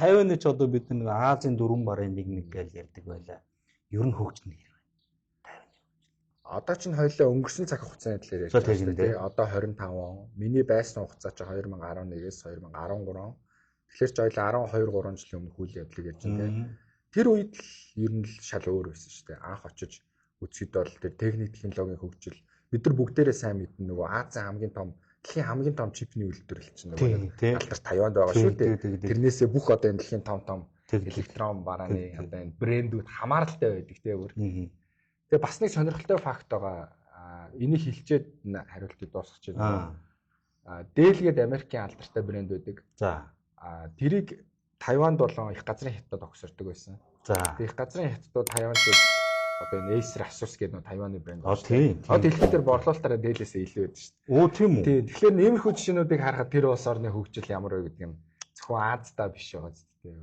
Тайваны ч одоо бид нэг Азийн дөрвөн барын нэг гэж ярьдаг байлаа. Ер нь хөгжнө гэх юм. Тайваны. Одоо ч хоёлаа өнгөрсөн цаг хугацааны талаар ярьж байгаа шүү дээ. Одоо 25 он. Миний байсан хугацаа чи 2011-ээс 2013. Тэгэхээр ч хоёлаа 12 3 жилийн өмнө үйл явдлыг ярьж байна. Тэр үед л ер нь л шал өөр байсан шүү дээ. Анх очиж үзэхэд бол тэр техник технологийн хөгжил бид нар бүгдээрээ сайн мэднэ нөгөө Азийн хамгийн том дэлхийн хамгийн том чипний үйлдвэрлэл чинь нөгөө алдар Тайванд байгаа шүү дээ. Тэрнээсээ бүх одоо энэ дэлхийн том электрон барааны одоо энэ брэндүүд хамааралтай байдаг тийм өөр. Тэгээ бас нэг сонирхолтой факт байгаа. Энийг хэлчихэд хариултыг дуусгах чинь. Dell-гээд Америкийн алдартай брэнд байдаг. За. Тэрийг Тайванд болон их газрын хятад огсордог байсан. За. Их газрын хятадууд Тайванчууд одоо энэ Acer Asus гэдэг нэг Тайваны брэнд байна. Тийм. Дэлхийд дээр борлуулалтаараа Dell-ээс илүү байдаг шүү дээ. Оо тийм үү. Тийм. Тэгэхээр нэмэрхүү жишээнүүдийг харахад тэр улс орны хөгжил ямар вэ гэдэг нь зөвхөн Аздаа биш байгаа зү тийм.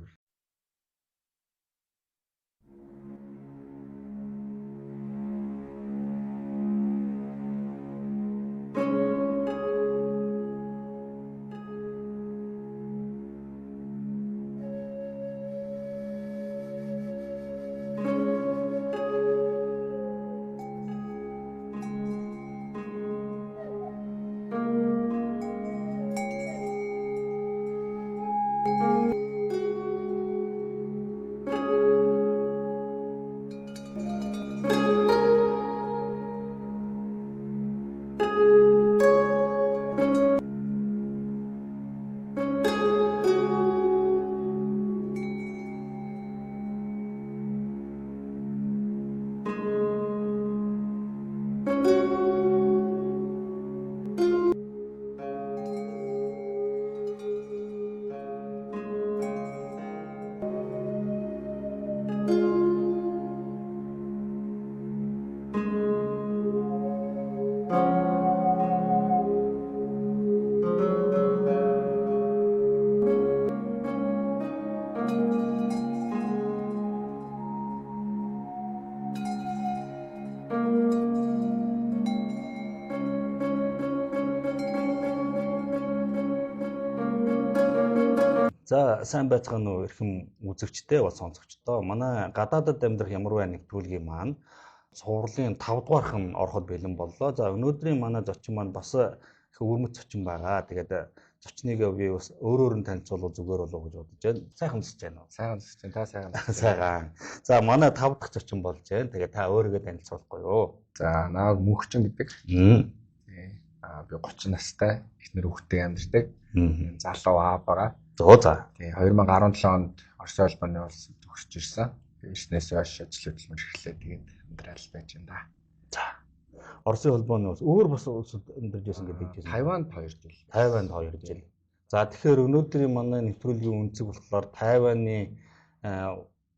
За сайн байцгаана уу эрхэм үзэгчтэй бас сонсогчдоо. Манай гадаадад амьдрах ямар байна нэвтрүүлгийн маань цувралын 5 дугаархан ороход бэлэн боллоо. За өнөөдрийн манай зочин маань бас их өвөрмөц зочин байгаа. Тэгээд зочныг би бас өөрөөр нь танилцуулах зүгээр болов гэж бодож байна. Сайхан сонсож байна уу? Сайхан сонсож байна. Та сайхан. Сайхан. За манай 5 дахь зочин болж байна. Тэгээд та өөрийгөө танилцуулахгүй юу? За наа Мөнхчин гэдэг. Би 30 настай эхнэр хүүхдтэй амьдардаг. Залуу аа байгаа. За. Тэгээ 2017 онд Орос улбаны улсад төгсөж ирсэн. Ирснээс хойш ажил хөдөлмөр эхлэв. Тэгээд амьдрал байж байна да. За. Оросын улбаны улс өөр бас улсад амьдарч байсан гэдэг чинь. Тайванд 2 жил. Тайванд 2 жил. За тэгэхээр өнөөдрийн манай нэвтрүүлгийн үнцэг болохоор Тайваны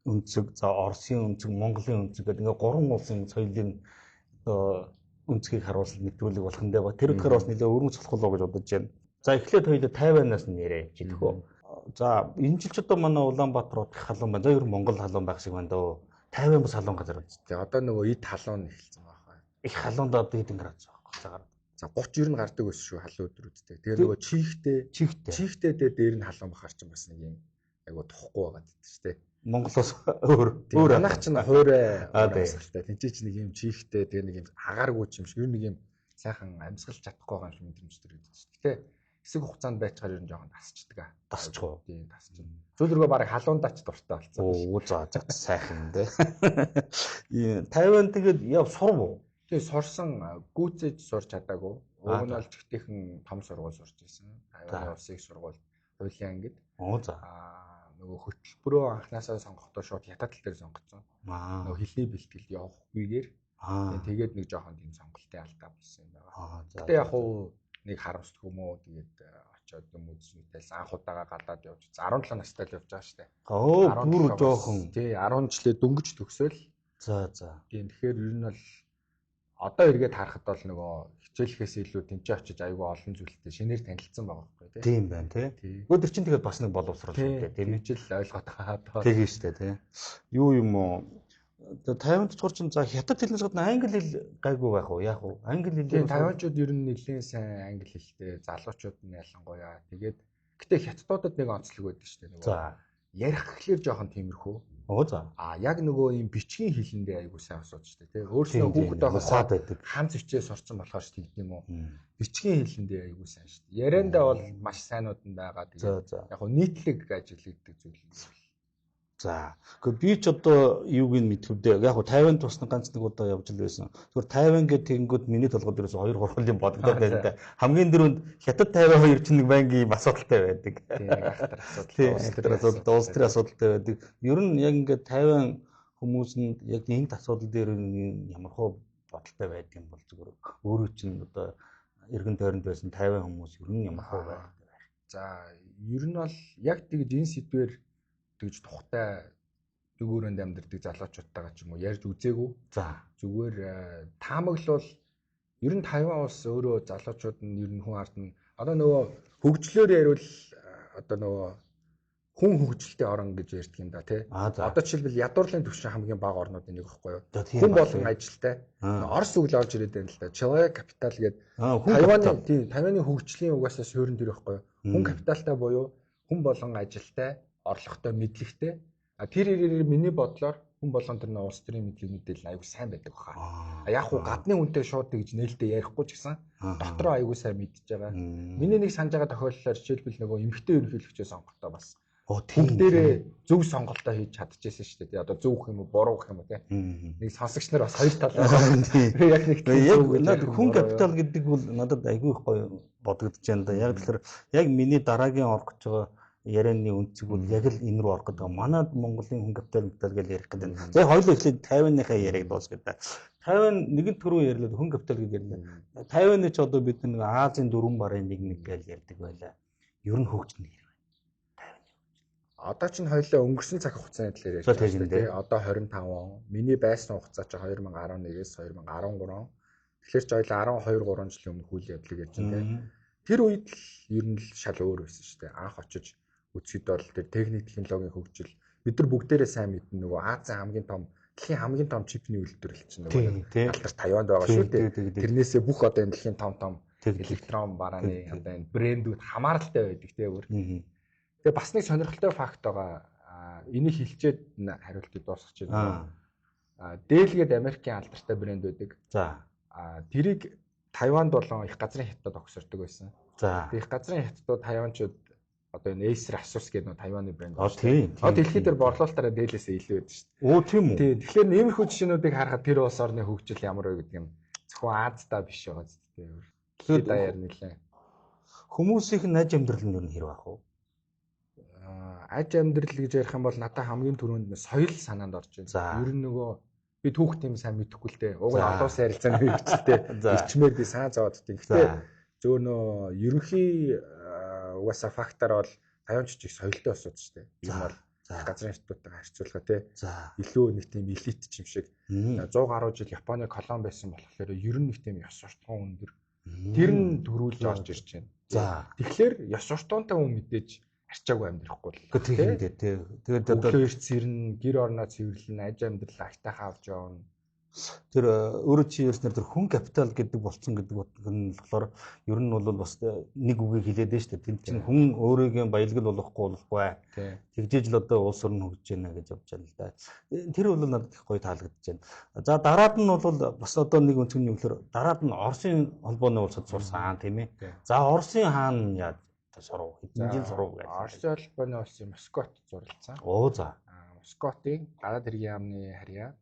үнцэг, за Оросын үнцэг, Монголын үнцэг гэдэг ингээ 3 улсын соёлын одоо үнцгийг харуулсан нэвтрүүлэг болох нь дээ. Тэр өдөр бас нэлээд өрмөц болох гэж бодож байна. За эхлээд хоёул Тайванаас нь яриа хэлэх үү. За энэ жил ч одоо манай Улаанбаатар утгах халуун байна. За ер нь Монгол халуун байх шиг байна дөө. Тайван бас халуун газар байна. Тэгээ одоо нөгөө эд халуун эхэлсэн байгаа. Их халуунд одоо хэдэн градус байгаа цагаар. За 30 90 гардаг байсан шүү халуун өдрүүдтэй. Тэгээ нөгөө чихтэй дээр нь халуун бахаар чинь бас нэг юм айгу тухгүй байгаа гэдэг шүү дээ. Монголоос өөр манайх чинь хуурай амьсгалтай. Тэнцээ чи нэг юм чихтэй тэгээ нэг юм агааргүй юм шиг ер нь нэг юм сайхан амьсгалж чадахгүй байгаа юм шиг мэдрэмж төрөйд шүү. Гэтэ хэсэг хугацаанд байцгаар ер нь жоохон тасчдаг. Тасчихгүй. Тийм тасчих. Зөвлөргөө бараг халуундач дуртай болсон. Оо за сайхан дээ. Тайван тэгээд яв сурв уу? Тэгээ сурсан гүйцээж сурч чадаагүй. Уг нь бол чигтийнхэн том сургууль сурч ирсэн. Тайваны улсын сургууль хуулийн ангид. Оо за. Нөгөө хөтөлбөрөө анханасаа сонгохдоо шууд хятад тал дээр сонгоцсон. Нөгөө хэлний бэлтгэл явахгүйгээр тэгээд нэг жоохон тийм сонголтын алдаа болсон юм байгаа. Гэтэ яг хуу нэг харамсдаг юм уу тэгээд очиод юм үзснээс анх удаага гадаад явж 17 настай л явж байгаа штэ. Оо бүр жоохон тий 10 жилээ дөнгөж төгсөөл. За. Тийм тэгэхээр ер нь бол одоо эргээд харахад бол нөгөө хичээлхээс илүү тэнцээ очиж аягүй олон зүйлтэй шинээр танилцсан байгаа байхгүй тий. Тийм байна тий. Өөдөр чинь тэгээд бас нэг боловсрол шүү дээ тийм хичээл ойлгоод байгаа. Тийм шүү дээ тий. Юу юм уу? Тайванд чухал чинь за хятад хэлнээс гадна англи хэл гайгүй байх уу? Яах вэ? Англи хэлээ тайванчууд ер нь нэлээд сайн англи хэлтэй залуучууд нь ялангуяа. Тэгээд гэтээ хятадуудад нэг онцлог байдаг шүү дээ. За ярих гэхлээр жоохон тиймэрхүү. Яг нөгөө юм бичгийн хэлэндээ айгуу сайн асууджтэй тий. Өөрснөө хүүхэд байхад байдаг. Хан зөчөө сурцсан болохоор шүү дээ юм уу. Бичгийн хэлэндээ айгуу сайн шүү дээ. Яриандаа бол маш сайнууд нь байгаа. Тэгээд яг хөө нийтлэг ажиглагддаг зүйл юм. За. Гэхдээ би ч одоо юуг нь мэдвүдээ. Яг хөө Тайван тусна ганц нэг удаа явж л байсан. Зүгээр Тайван гэдэг тэнгүүд миний толгойд ерөөс 2 3 юм бодогдоод байна да. Хамгийн дөрөнд Хятад Тайван хоёр чинь нэг байнгын асуудалтай байдаг. Тийм ахтар асуудал. Улс төрийн асуудалтай байдаг. Ер нь яг ингээд Тайван хүмүүс нь яг энэ асуудал дээр ямархуу бодолтой байдаг юм бол зүгээр өөрөө чинь одоо эргэн тойронд байсан Тайван хүмүүс ер нь ямархуу байдаг. За, ер нь бол яг тэгж энэ сэдвэр тэгж тухтай дүүрөнд амьдардаг залуучуудтайгаа ч юм уу ярьж үзээгүй. За зүгээр таамаглал ер нь Тайван улс өөрөө залуучууд нь ер нь хүн ард нь одоо нөгөө хөгжлөөр ярил одоо нөгөө хүн хөгжилтэй орн гэж ярьдаг юм да тий. Одоо жишээлбэл ядуурлын түвшин хамгийн бага орнуудын нэг байхгүй юу? Хүн болгон ажилтай. Орос үгэл орж ирээд байна л да. Человек капитал гэдэг Тайваны хөгжлийн угаасаа суурин тэр байхгүй юу? Хүн капиталтай буюу хүн болгон ажилтай орлоготой мэдлэгтэй тэр миний бодлоор хүн болгон тэр нэг улс төрийн мэдлэг мэдээлэл аягүй сайн байдаг баха. Яг хуу гадны хүнтэй шууд тэгж нээлттэй ярихгүй ч гэсэн дотроо аягүй сайн мэдж байгаа. Миний нэг санаж байгаа тохиолдолоор жишээлбэл нөгөө эмэгтэй ерөнхийлөгчөө сонгохдоо бас хүн дээрээ зөв сонголтоо хийж чадчихсан шүү дээ. Одоо зөв юм уу буруу юм уу те. Нэг сонсогч нар бас хоёр талаас яг нэг хүн капитал гэдэг бол надад аягүй их гоё бодогдож байна да. Яг тэгэхээр яг миний дараагийн орох гэж байгаа ярианы үнцэг бол яг л энэ рүү орох гэдэг. Манайд Монголын хүн капитал гэж ярих гэдэг. За хоёулаа эхлээд Тайваныхаа яриаг дуусгая. Тайван нэгэн төрөө ярьлаа хүн капитал гэж ярьлаа. Тайваны ч одоо бид нэг Азийн дөрвөн барын нэг гэж ярьдаг байлаа. Ер нь хөгжнө гэх юм. Одоо ч хоёулаа өнгөрсөн цаг хугацааны талаар ярьж байна тийм. Одоо 25 он. Миний байсан хугацаа чи 2011-ээс 2013. Тэгэхээр ч хоёулаа 12 3 жилийн өмнө хүл явдлыг ярьж байна тийм. Тэр үед л ер нь шал өөр байсан шүү дээ. Анх очиж үсгэд бол тэр техник технологийн хөгжил бид нар бүгдээрээ сайн мэднэ нөгөө Азийн хамгийн том дэлхийн хамгийн том чипний үйлдвэрлэл чинь нөгөө алдар Тайванд байгаа шүү дээ. Тэрнээсээ бүх одоо энэ дэлхийн том электрон барааны одоо энэ брэндүүд хамааралтай байдаг тийм. Тэгээ бас нэг сонирхолтой факт байгаа. Энийг хэлчихэд хариултыг дуусгах чинь. Дээлгээд Америкийн алдартай брэнд байдаг. За. Тэрийг Тайванд болон их газрын хятад огсордог байсан. За. Их газрын хятадууд Тайванчууд одоо энэ Acer Asus гэдэг Тайваны брэнд байна. Тийм. Дэлхийд дээр борлуулалтаараа дээлээсээ илүү байдаг шүү дээ. Оо тийм үү. Тийм. Тэгэхээр нэмэрхүү жишээнүүдийг харахад тэр улс орны хөгжил ямар вэ гэдэг юм зөвхөн Азтаа биш байгаа зү дээ. Тэгэхээр даяар нэлээ. Хүмүүсийн аж амьдрал нь юу нэр байх вэ? Аж амьдрал гэж ярих юм бол надад хамгийн түрүүнд соёл санаанд орж байна. Ер нь нөгөө би түүх тийм сайн мэдэхгүй л дээ. Уг нь олон улсын харилцааны хөгжилтэй ичмээр би сайн зовоод тийм. Гэхдээ зөөр нөө ерөнхий угаасаа фактор бол Тайванч их соёлтой асуудал шүү дээ. Энэ бол газрын институттай харьцуулахад тий. Илүү нэг тийм элит юм шиг 100 гаруй жил Японы колон байсан болохоор ер нь нэг тийм ёс суртахуун өндөр. Тэр нь төрүүлж орж ирж байна. Тэгэхээр ёс суртахуунтай хүн мэдээж арчаагүй амьдрахгүй л. Тэгээд одоо эрт сэрнэ, гэр орноо цэвэрлэн, аж амьдрал агтайхаа авч явна. Тэр өөрөө чи ярьснаар тэр хүн капитал гэдэг болцсон гэдэг нь болохоор ер нь бол бас нэг үгийг хэлээд байна шүү дээ. Тэнд чинь хүн өөрийнхөө баялгал болохгүй. Тэгжээж л одоо улс орн хөгжиж байна гэж явж байна л да. Тэр бол надад их гоё таалагдж байна. За дараад нь бол бас одоо нэг өнцөг нь юу гэхээр дараад нь Оросын холбооны улсад сурсан тийм ээ. За Оросын хаан яаж сурав? Хэдэн жил сурав гэж. Оросын холбооны улсын Москвад зурлалцсан. Оо за. Москватын гадаад хэргийн яамны харьяа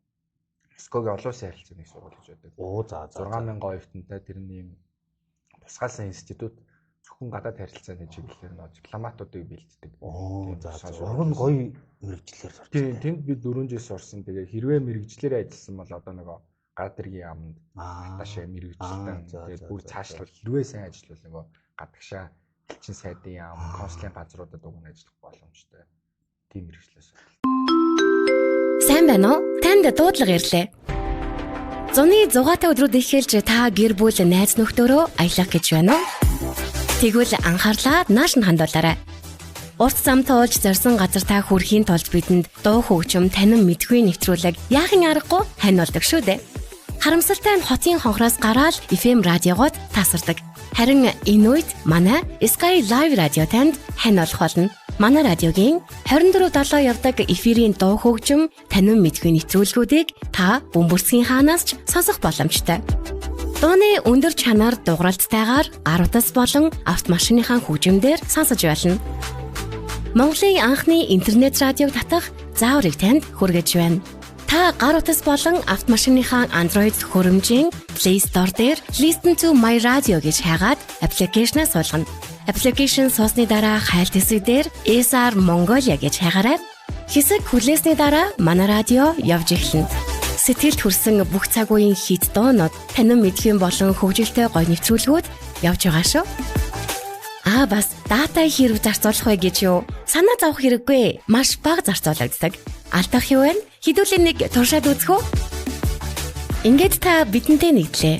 Москвагийн олон улсын харилцааны сургууль гэж байдаг. Оо за 6000 оюутантай тэрний тусгаалсан институт зөвхөн гадаад харилцааны чиглэлээр нөө дипломатуудыг бэлддэг. Оо за уран гоё мэрэгчлэр сурч байна. Тэнд би 4 жил сурсан. Тэгээ хэрвээ мэрэгчлэрээ ажилласан бол одоо нөгөө гадаад хэргийн яамд гадаашаа мэрэгчлэн тэгээд бүр цаашлах хэрвээ сайн ажиллавал нөгөө гадагшаа элчин сайдын яам, консулын газруудад уг нь ажиллах боломжтой. Тийм мэрэгчлээс. Сайн байна уу? Танд дуудлага ирлээ. Зуны 6-аатай өдрүүд эхэлж та гэр бүл найз нөхдөөрөө аялах гэж байна уу? Тэгвэл анхаарлаа нааш нь хандуулаарай. Урт зам туулж зорьсон газар та хүрэхийн тулд бидэнд дуу хөгжим, танин мэдгүй нэвтрүүлэг яахын аргагүй ханиулдаг шүү дээ. Харамсалтай нь хотын хонхроос гараад FM радиогод тасардаг. Харин энэ үед манай Sky Live радио танд ханиулах болно. Манай радиогийн 24/7 явдаг эфирийн дуу хөгжим, танин мэдгүй нэвтрүүлгүүдийг та бөмбөрцгийн хаанаас ч сонсох боломжтой. Дууны өндөр чанар дууралтайгаар гар утас болон автомашиныхаа хөгжимдөр сонсож байна. Монголын анхны интернет радиог татах зааврыг танд хүргэж байна. Та гар утас болон автомашиныхаа Android хөрөмжийн Play Store дээр Listen to My Radio гэж хайгаад аппликейшнаа суулгана. Аппликейшн сууцны дараа хайлт хэсэг дээр SR Mongolia гэж хайгаарай. Хэсэг хүлээсний дараа манай радио явж эхэлнэ. Сэтгэлд хүрсэн бүх цаг үеийн хит дуунууд, танин мэдхийн болон хөгжилтэй гоё нэвтрүүлгүүд явж байгаа шүү. Бас дата хэрэг зарцуулах вэ гэж юу? Санаа зовох хэрэггүй. Маш бага зарцуулагддаг. Алдах юу вэ? Хідүүлийн нэг туршаад үзэх үү? Ингээд та бидэнтэй нэгдлээ.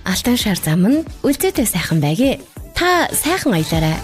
Алтан шар зам нь үлдээтэй сайхан байгээ. Та сайхан аялаарай.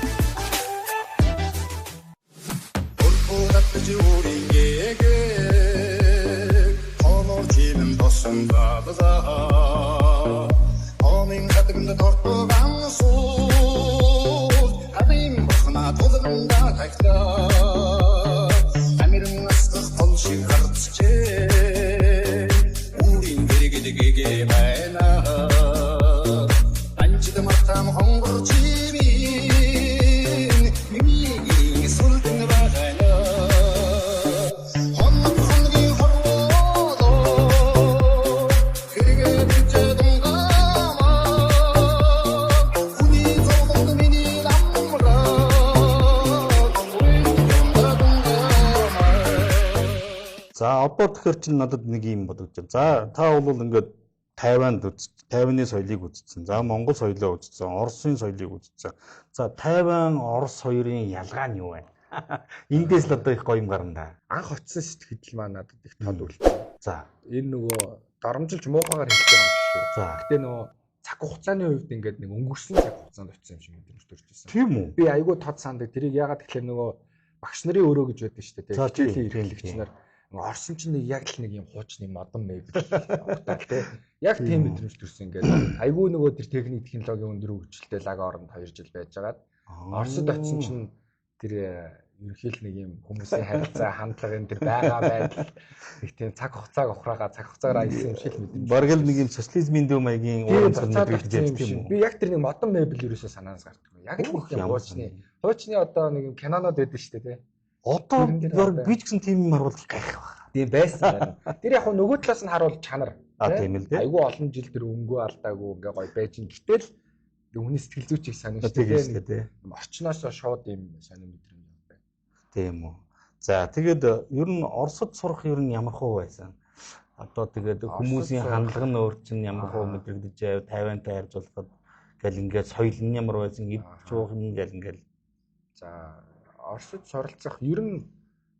Одоо тэгэхээр чинь надад нэг юм бодож байна. За та бол ингээд Тайванд үзсэн, Тайваны соёлыг үзсэн. За Монгол соёлоо үзсэн, Оросын соёлыг үзсэн. За Тайван, Орос хоёрын ялгаа нь юу вэ? Эндээс л одоо их гоё юм гарна да. Анх очисон сэтгэл маань надад их тод үлдсэн. За энэ нөгөө доромжилж муухагаар хэлж байгаа юм шүү. За гэтээ нөгөө цаг хугацааны хувьд ингээд нэг өнгөрсөн цаг хугацаанд очисон юм шиг мэдрэмж төрж ирсэн. Тийм үү? Би айгүй тод санддаг. Тэрийг яагаад тэгэхээр нөгөө багш нарын өрөө гэж байдаг шүү дээ. Хичээлийн эрхлэгч нар Орсон ч нэг яг л нэг юм хуучны модон мэйбэл тогтоол тий. Яг тийм мэдрэмж төрсөн ингээд айгүй нөгөө тэр техник технологийн өндөр хөгжилтэй лаг оронд 2 жил байжгаад Оросд очсон чинь тэр ерөнхийд нэг юм хүмүүсийн харилцаа хандлагын тэр байгаа байдал их тийм цаг хугацааг ухраагаа цаг хугацаараа хийсэн юм шиг мэдрэмж. Бараг л нэг юм социализмын дэв маягийн урамсар мэдрэмж тийм юм. Би яг тэр нэг модон мэйбэл ерөөсөө санаанаас гардаг. Яг л их юм хуучны одоо нэг юм кинонод байдаг шүү дээ тий. Одоо би ч гэсэн тийм юм харуулах гайх байна. Тийм байсан байна. Тэр яг нөгөө талаас нь харуул чанар. Тийм л дээ. Айгүй олон жил тэр өнгөө алдаагүй ингээ гоё байж ин. Гэтэл хүний сэтгэл зүйчийг сонирхож тийм. Орчноос шууд юм сонир мэдрэмж байна. Тийм үү. За тэгээд ер нь Оросд сурах ер нь ямар хөө байсан? Одоо тэгээд хүмүүсийн хандлага нь өөр чинь ямар хөө мэдрэгдэж байв, Тайвантай харьцуулахад гэл ингээд соёл нь ямар байсан, эд чуух нь гэл ингээд. За Оросд суралцах ер нь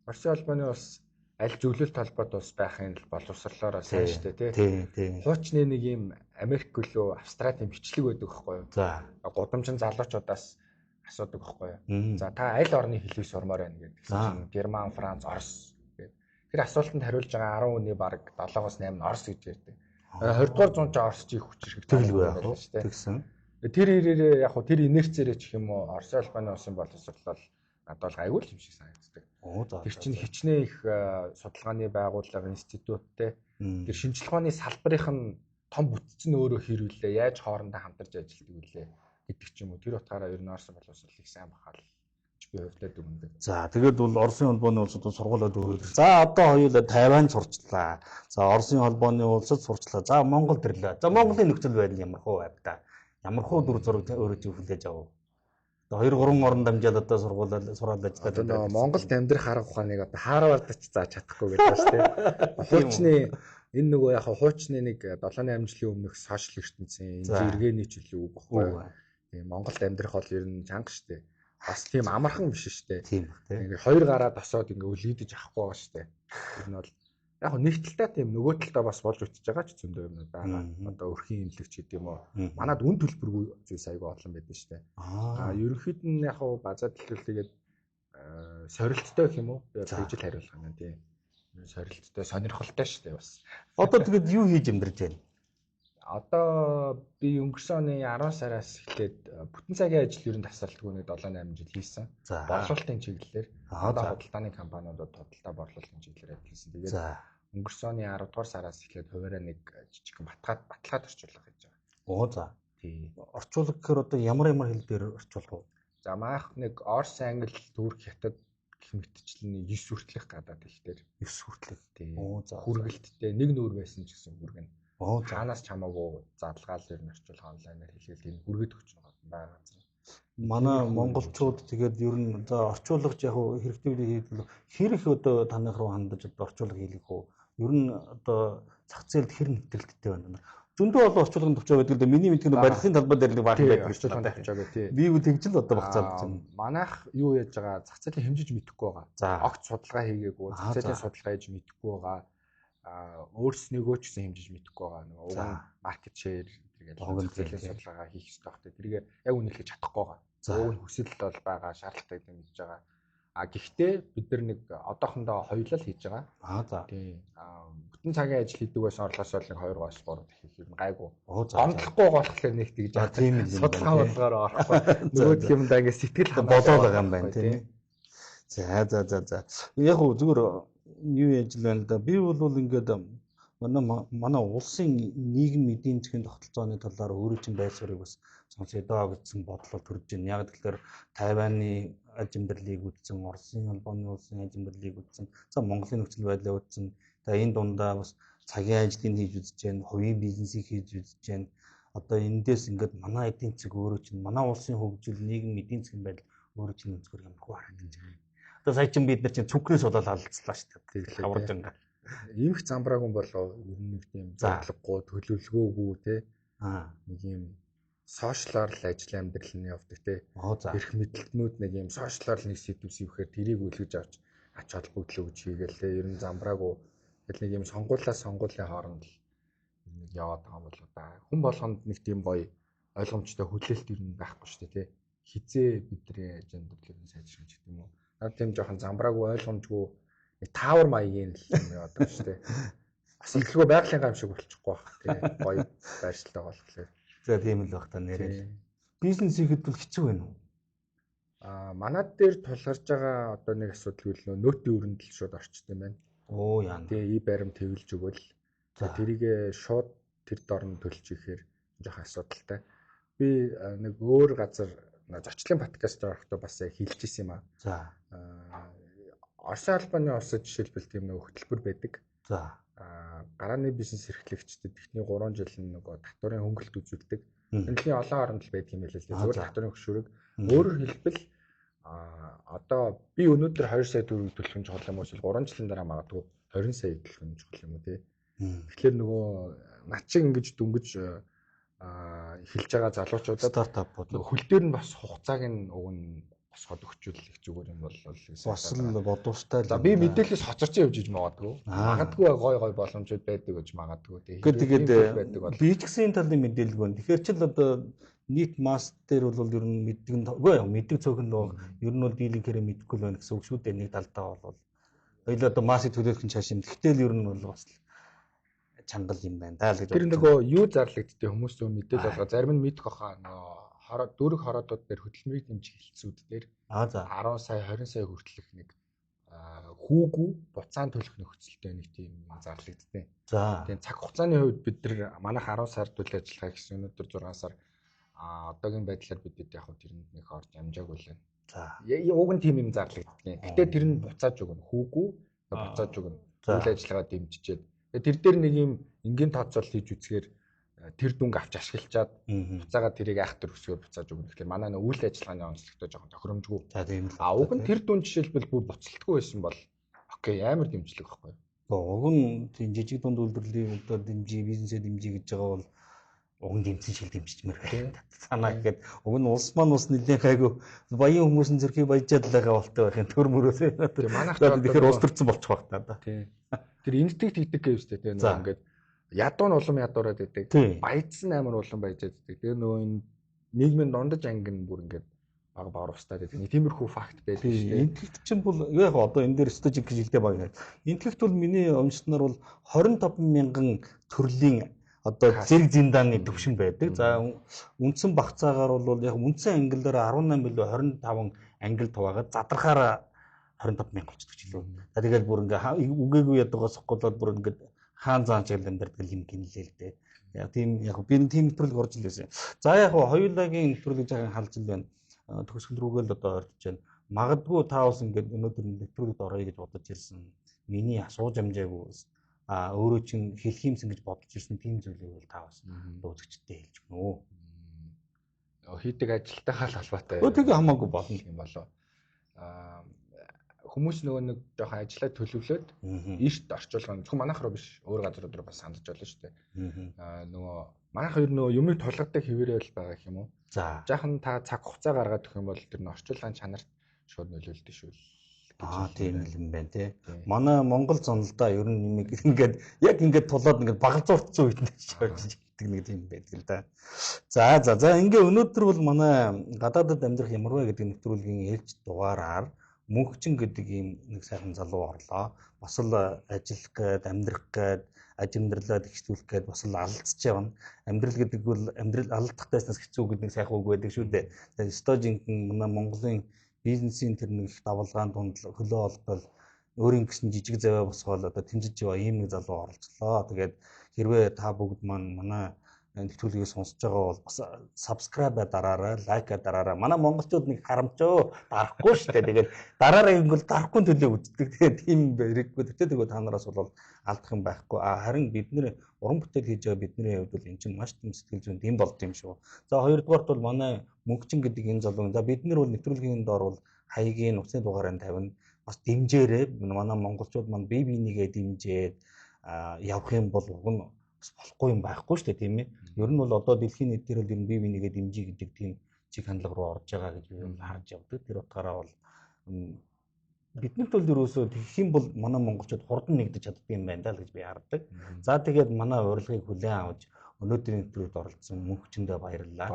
Оросын холбооны бас аль зөвлөлт холбоод бас байхын боловсрлоор сайн штэ тий. Хуучны нэг юм Америк гэлөө Австралийн бичлэг байдаг байхгүй юу? За гудамжин залуучуудаас асуудаг байхгүй юу? За та аль орны хэлийг сурмаар байна гэдэг чинь Герман, Франц, Орос гэдэг. Тэр асуултанд хариулж байгаа 10 хүний баг 7-8 нь Орос гэж ярьдаг. 20 дугаар зуунд ч Оросчийг хүч хэрэгтэй байлгүй штэ. Тэгсэн. Тэр ирээрээ яг хуу тэр инерцээрээ ч юм уу Оросын холбооны улсын боловсрлол надад бол аюул юм шиг санагддаг. Тэр чинь хичнээн их судалгааны байгууллага, институттэй тэр шинжилгээ ухааны салбарын нь том бүтц нь өөрөө хэрвэлээ яаж хоорондоо хамтарч ажилладаг үлээ гэдэг ч юм уу. Тэр утгаараа ер нь Оросын боловсрол их сайн бахал би хувьдаа дүгнэдэг. За тэгээд бол Оросын холбооны улсууд сургуулиуд өгөөд. За одоо хоёулаа Тайван сурчлаа. За Оросын холбооны улсад сурчлаа. За Монголд ирлээ. За Монголын нөхцөл байдал ямар хөө байв та? Ямар хөө дүр зураг өөрөө зөвлөж авав? 2-3 орон дамжаад одоо сургуулаад сураад ажиллаад байна. Монголд амьдрах арга ухааныг одоо Харвард ч зааж чадахгүй гэдэг ба шүү дээ. Хуучны энэ нөгөө яг хуучны нэг 7-8 жилийн өмнөх сошиал ертөнцийн зэрэгэний чөлөө үг баггүй. Тийм Монголд амьдрах бол ер нь чанга шүү дээ. Бас тийм амархан биш шүү дээ. Тийм тийм. Ингээ хоёр гараа тосоод ингээ өлгийдэж авахгүй байгаа шүү дээ. Тэр нь бол яг нэг талтай тийм нөгөө талтай бас болж үтж байгаа ч зөндөө юмнууд байгаа. Одоо өрхийн имлэгч гэдэг юм уу. Манад үн төлбөргүй зүйлс аягүй олон байдаг шүү дээ. Ерөнхийд нь яг базаа дэлгэрүүлгээд сорилттой гэх юм уу? Тэгжил хариулах юм тийм. Сорилттой, сонирхолтой шүү дээ бас. Одоо тэгээд юу хийж амьдрэж байна? Одоо би өнгөрсөн оны 10 сараас эхлээд бүтэн цагийн ажил ерөн тасралтгүй нэг 7-8 жил хийсэн. Борлуулалтын чиглэлээр одоо худалдааны компаниудад худалдаа борлуулалтын чиглэлээр ажилласан. Тэгээд өнгөрсөн оны 10 дугаар сараас эхлээд хуваараа нэг жижигхэн баталгаад орчуулга хийж байгаа. Оо за. Тий. Орчуулга гэхээр одоо ямар хэл дээр орчуулах вэ? За маах нэг Орос, Англи, Турк, Хятад гэх мэтчлэн 9 хүртэлх гадаад хэлээр 9 хүртэлх. Тий. Хүргэлттэй нэг нүүр байсан ч гэсэн хүргэн. Чанаас чамаагүй задлагаал ер нь орчуулга онлайнаар хэлгээл тийм хүргээд өгч байгаа. Манай монголчууд тэгээд ер нь за орчуулагч яг хэрэгтэй хийвэл хэрэг одоо таных руу хандаж одоо орчуулга хийлгэх үү? Ер нь одоо зах зээлд хэр нэвтрэлттэй байна. Зөндөө олон орчуулгын төвчөө байдаг л да миний мэдгэн барилгын талбай дээр нэг баахан байдаг орчуулгын төвчөө тий. Би үл тэгж л одоо багцаад байна. Манайх юу яаж байгаа зах зээлийн хэмжиж мэдэхгүй байгаа. Огт судалгаа хийгээгүй, зах зээлийн судалгаа хийж мэдэхгүй байгаа. Өөрснийгөө ч гэсэн хэмжиж мэдэхгүй байгаа. Нэг уг маркет шеэр тэгээд зах зээлийн судалгаа хийх хэрэгтэй багтаа. Тэргээ яг үнэлж чадахгүй байгаа. Уг нь хүсэл бол байгаа, шаардлагатай гэдэг мэдж байгаа. Гэхдээ бид нар нэг одоохондоо хоёулаа хийж байгаа. За. Тий. Бүтэн цагийн ажил хийдэг байсан орлоос бол нэг 2-3 их юм гайгүй. Гомдлохгүй болохоор нэг тэгж тийм л судалгаа бодлогоор орохгүй. Нөгөөх юм даа ингээ сэтгэл бодоод байгаа юм байна тий. За. Яг уу зүгээр юу яаж л байна л да. Би бол ингээд манай улсын нийгэм эдийн засгийн тогтолцооны талаар өөрөө чинь байр суурийг бас сонсё доо гэсэн бодлол төрж байна. Яг тэгэхээр Тайваны ажимдрлыг үзсэн, Оросын албаны улсын ажимдрлыг үзсэн, за Монголын нөхцөл байдлаа үзсэн. Тэгээ энэ дундаа бас цагийн ажлыг хийж үзэж байна, хувийн бизнесийг хийж үзэж байна. Одоо эндээс ингээд манай эдийн засаг өөрөө чинь манай улсын хөгжил, нийгэм эдийн засгийн байдал өөрөө чинь өнцгөр юмгүй харагдаж байна. Одоо сая чинь бид нар чинь цүнхнээс болоод алдцлаа шүү дээ. Хаварж ингээ. Иймх замбраагүй болоо ер нь нэг тийм зорилгогүй, төлөвлөгөөгүй те. Нэг юм сошиалар л ажил амьдрал нь явдаг те. Эрх мэдлэгнүүд нэг юм сошиалар нэг сэдвэхээр тэрийг үлгэж авч ач холбогдлоо гэж хийгээл те. Ер нь замбраагүй тэгэл нэг юм сонгуулийн хооронд л нэг яваад байгаа юм болоо да. Хүн болгонд нэг тийм гоё ойлгомжтой хүлээлт ер нь байхгүй шүү дээ те. Хизээ бидний ажендрлыг сайжруулж гэдэг юм уу. Наад тийм жоохон замбраагүй ойлгомжгүй таавар маягийн л юм яадаг шүү дээ. Бас илгөө байгалийн гам шиг болчихгүй байх тий. Гоё байршилтай болохоор. За тийм л баг та нэрээ. Бизнес хийхэд бол хэцүү байна уу? Манад дээр тулгарч байгаа одоо нэг асуудал үл нөөтийн өрөндөл шууд орчт юм байна. Оо яа. Тэгээ баримт хэвлж өгвөл тэрийг шууд тэр дорн төлж ихээр жоох асуудалтай. Би нэг өөр газар зочлын подкаст орохдоо бас хэлж исэн юм аа. За. Оросын албаны улсад жишээлбэл тийм нэг хөтөлбөр байдаг. За. Гарааны бизнес эрхлэгчдэд эхний 3 жил нөгөө татварын хөнгөлөлт үзүүлдэг. Энэний олон оронд л байдаг юм байл л дээ. Зөвхөн татварын хөшүүрэг. Өөрөөр хэлбэл одоо би өнөөдөр 2 сая төгрөг төлөх нь чухал юм уу? 3 жилийн дараа магадгүй 20 сая төлөх нь чухал юм уу те. Тэгэхээр нөгөө над шиг ингэж дөнгөж эхэлж байгаа залуучуудад стартапууд хөл дээр нь бас хугацааг нь уг нь босгоод өгчүүлэх зүгээр юм бол бас л бодуустай л. За би мэдээлэлээс хоцорч явж иж магадгүй. Магадгүй гой боломжууд байдаг гэж магадгүй. Тэгээд би ч гэсэн талын мэдээлэл байна. Тэгэхээр ч л одоо нийт масс дээр бол ер нь мэддэг цөөхөн л ер нь бол дийлэнх хэрэг мэдэхгүй байна гэсэн үг шүү дээ. Нэг талдаа бол хоёул одоо массыг төлөөлөх нь цааш юм. Гэхдээ л ер нь бол бас чангал юм байна даа л гэж. Тэр нөгөө юу зарлагддээ хүмүүс зөв мэдээлэл болго зарим нь мэдэх баха нөгөө дөрөв хороодууд дээр хөдөлмөрийг дэмжих хэлтсүүд дээр 10 сая 20 сая хүртэлх нэг хүүгүй буцаан төлөх нөхцөлтэй нэг тийм зарлагддээ. За. Тэгээ цаг хугацааны хувьд бид нар манайх 10 сар үйл ажиллагаа гэсэн өнөөдөр 6 сар одоогийн байдлаар бидэд яг тэрэнд нэг орж амжаагүй л байна. За. Уг нь тийм юм зарлагддээ. Гэтэ тэр нь буцааж өгнө. Хүүгүй буцааж өгнө. Үйл ажиллагаа дэмжижээд тэр дээр нэг юм энгийн тооцоол хийж үзэхээр тэр дүнг авч ашиглачаад буцаагаад тэрийг айхтар өсгөөр буцааж өгнө. Тэгэхээр манай нэг үйл ажиллагааны онцлогтой жоохон тохиромжгүй. За тийм л. Уг нь тэр дүн жишээлбэл бүр буцалтгүй байсан бол окей амар дэмжлэг байхгүй. Уг нь тийм жижиг дунд үйлдвэрлэлийн одоо дэмжиж бизнесээ дэмжиж гэж байгаа бол уг нь дэмжин шиг дэмжижмээр байна. Санаа гэхэд уг нь улс маань ус нэлээд хайгуу баян хүмүүсийн зөрхий баяжаад байгаа болтой байх юм төр мөрөөс. Тэр манайх тэгэхээр улс төрцөн болчих байх та да. Тийм. Тэр инстинкт хийдэг гэвчтэй тийм нэг ингээд ядуу нь улам ядуураад идэг. Баяжсан амар улам баяжаад идэг. Тэр нөгөө энэ нийгмийн дундаж анги нь бүр ингээд баг устаад идэг. Тиймэрхүү факт байдаг шүү дээ. Интеллект чинь бол яг одоо энэ дээр стратеги гэж хэлдэг баг. Интеллект бол миний онцноор бол 25 мянган төрлийн одоо зэрэг зиндааны төвшин байдаг. За үндсэн багцаагаар бол яг үндсэн ангиллаар 18 билүү 25 ангил хуваагаад задрахаараа 25,000 болчихдог ч илүү. За тэгэл бүр ингээ үгээгүй ядгаас голоод бүр ингээ хаан заан чиглэл амьдардаг юм гинлээ л дээ. Яг тийм яг би тийм нэвтрүүлэг орж илсэн. За яг хоёулагийн нэвтрүүлэг жаахан халж ил байна. Төгсгөл рүүгээ л одоо орж байна. Магадгүй та бас ингээд өнөөдөр нэвтрүүлэгт орё гэж бодож ирсэн. Миний асууж амжаагүй өөрөө чинь хэлэх юмсан гэж бодож ирсэн тийм зүйлийг бол та бас үзэгчтэй хэлж гэнэ үү. Хийдэг ажилтайгаа л холбоотой. Тэгээ хамаагүй болно юм болоо. Хүмүүс нөгөө нэг жоохон ажиллаа төлөвлөөд ийшт орчуулгын зөвхөн манайх руу биш өөр газрууд руу бас сандаж болно шүү дээ. Нөгөө манайх хоёр нөгөө юмыг тулгадаг хэвээрээ л байгаа юм уу? За. Жаахан та цаг хугацаа гаргаад өгөх юм бол тэр нь орчуулгын чанарт шууд нөлөөлдөг шүү. Тийм юм байна тий. Манай Монгол зондоо ер нь юм ингээд яг ингээд тулаад ингээд багалзуурцсан үед нэг нэг тийм байдаг л да. За ингээ өнөөдөр бол манай гадаадд амьдрах ямар вэ гэдэг нэвтрүүлгийн ээлж дугаараар мөнхчин гэдэг ийм нэг сайхан залуу орлоо. Бас л ажиллах гээд амьдрах гээд аж амьдралаа дэвшүүлэх гээд бас л алдчихж байгаа. Амьдрал гэдэг бол амьдрал алдахтайснаас хэцүү гэдэг нэг сайхан үг байдаг шүү дээ. Тэгээд стожингийн Монголын бизнесийн тэр нэг их давалгаан дунд хөлөө олдол өөрийн гэсэн жижиг заваа босгоол одоо тэмжиж байгаа ийм нэг залуу оролцлоо. Тэгээд хэрвээ та бүгд манай нэвтрүүлгийг сонсож байгаа бол бас subscribe дараарай, лайк дараарай. Манай монголчууд нэг харамчаа дарахгүй шүү дээ. Тэгээд дараарай гэвэл дарахгүй төлөө үздэг. Тэгээд тийм хэрэггүй. Тэгээд та нараас бол алдах юм байхгүй. Харин бид нэр уран бүтээл хийж байгаа бидний хувьд бол эн чинь маш тийм сэтгэл зүйн тийм болд юм шүү. За хоёрдугаарт бол манай мөнхчин гэдэг энэ залуу. За бид нар бол нэвтрүүлгийн доор бол хаягийн нуцны дугаарыг тавина. Бас дэмжээрэй. Манай монголчууд маань бие бинийгээ дэмжээд явах юм бол уг нь бас болохгүй юм байхгүй шүү дээ, тийм ээ. Ер нь бол одоо дэлхийн нийтээр бол бие бинийгээ дэмжиж гэдэг тийм чиг хандлага руу орж байгаа гэж би харж явдаг. Тэр утгаараа бол биднэрт бол ерөөсөө тэгэх юм бол манай монголчууд хурдан нэгдэж чаддаг юм байна даа л гэж би хардаг. За тэгээд манай урилгыг хүлээн авч өнөөдрийн нэвтрүүлэгт оролцсон мөнхчөндөө баярлалаа.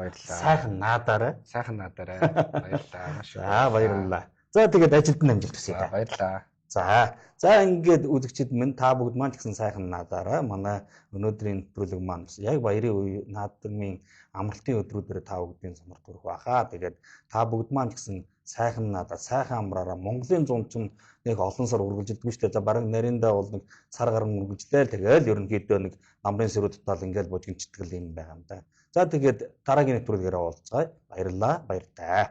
Сайхан наадаарай. Баярлалаа. Маш их. Баярлалаа. За тэгээд ажилд нь амжилт хүсье. Баярлалаа. За ингээд үзэгчид минь та бүгд маань ч гэсэн сайхан наадаарай. Манай өнөөдрийн нэвтрүүлэг маань бас яг баярын үе наадмын амралтын өдрүүдээр та бүгдийн сонирх төрөх баха. Тэгээд та бүгд маань ч гэсэн сайхан наадаа, сайхан амраараа. Монголын зун чинь нэг олон сар үргэлжилдэг шүү дээ. За бараг нариндаа бол нэг сар гарan үргэлжлээл тэгэл ерөнхийдөө нэг намрын сэрүү дотоол ингээл бужигчтгэл юм байгаа юм да. За тэгээд дараагийн нэвтрүүлгээр уулзъя. Баярлалаа. Баяр таа.